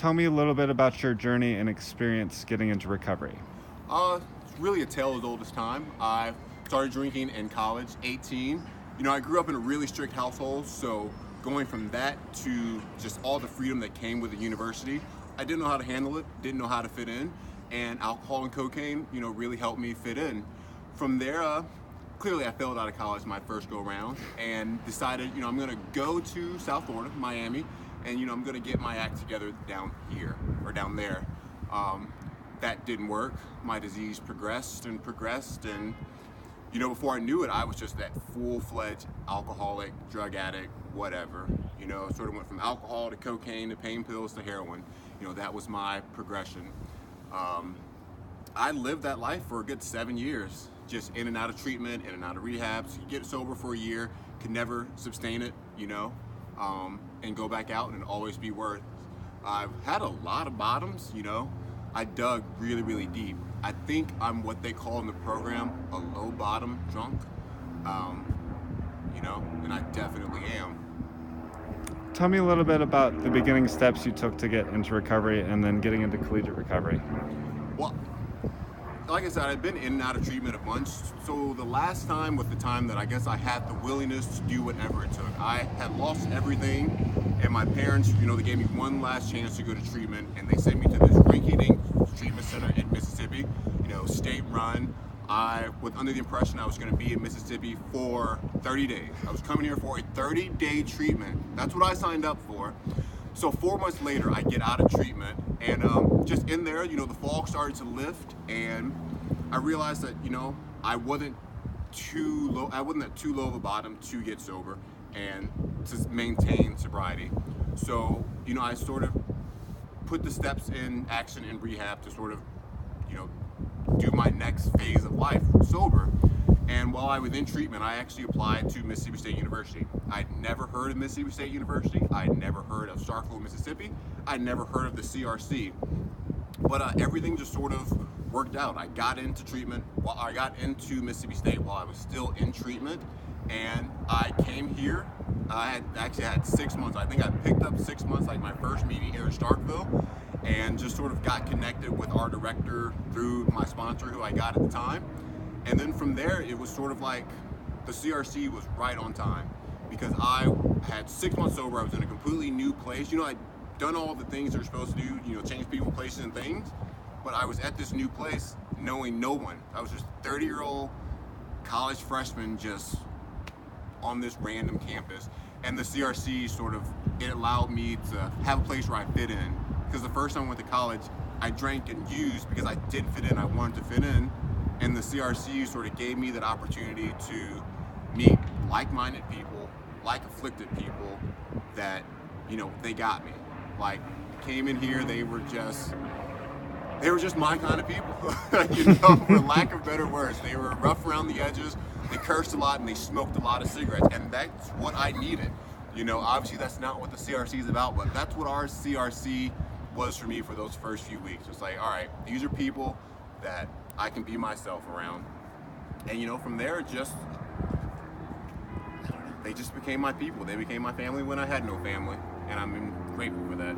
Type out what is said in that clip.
Tell me a little bit about your journey and experience getting into recovery. It's really a tale as old as time. I started drinking in college, 18. I grew up in a really strict household, so going from that to just all the freedom that came with the university, I didn't know how to handle it, didn't know how to fit in, and alcohol and cocaine, really helped me fit in. From there, clearly I failed out of college my first go round and decided, I'm gonna go to South Florida, Miami, and I'm gonna get my act together down here or down there. That didn't work. My disease progressed, and before I knew it, I was just that full-fledged alcoholic, drug addict, whatever. Sort of went from alcohol to cocaine to pain pills to heroin. That was my progression. I lived that life for a good 7 years, just in and out of treatment, in and out of rehabs. You get sober for a year, could never sustain it, and go back out and always be worth. I've had a lot of bottoms, I dug really, really deep. I think I'm what they call in the program a low bottom drunk, and I definitely am. Tell me a little bit about the beginning steps you took to get into recovery and then getting into collegiate recovery. Well, like I said, I've been in and out of treatment a bunch. So the last time was the time that I guess I had the willingness to do whatever it took. I had lost everything, and my parents, they gave me one last chance to go to treatment, and they sent me to this rinky-dink treatment center in Mississippi, state run. I was under the impression I was going to be in Mississippi for 30 days. I was coming here for a 30-day treatment. That's what I signed up for. So 4 months later, I get out of treatment, and just in there, the fog started to lift, and I realized that, I wasn't too low. I wasn't at too low of a bottom to get sober and to maintain sobriety. So, I sort of put the steps in action in rehab to sort of, do my next phase of life sober. And while I was in treatment, I actually applied to Mississippi State University. I'd never heard of Mississippi State University. I'd never heard of Starkville, Mississippi. I'd never heard of the CRC. But everything just sort of worked out. I got into treatment. Well, I got into Mississippi State while I was still in treatment, and I came here. I had 6 months. I think I picked up 6 months, like my first meeting here in Starkville, and just sort of got connected with our director through my sponsor who I got at the time. And then from there, it was sort of like the CRC was right on time because I had 6 months sober. I was in a completely new place. I'd done all the things they're supposed to do, change people, places, and things. But I was at this new place knowing no one. I was just a 30-year-old college freshman just on this random campus. And the CRC it allowed me to have a place where I fit in. Because the first time I went to college, I drank and used because I didn't fit in. I wanted to fit in. And the CRC sort of gave me that opportunity to meet like-minded people, like afflicted people that, they got me. Like, came in here, they were just my kind of people, for lack of better words. They were rough around the edges, they cursed a lot, and they smoked a lot of cigarettes, and that's what I needed. Obviously that's not what the CRC is about, but that's what our CRC was for me for those first few weeks. It's like, all right, these are people that I can be myself around. And from there, they just became my people. They became my family when I had no family, and I'm grateful for that.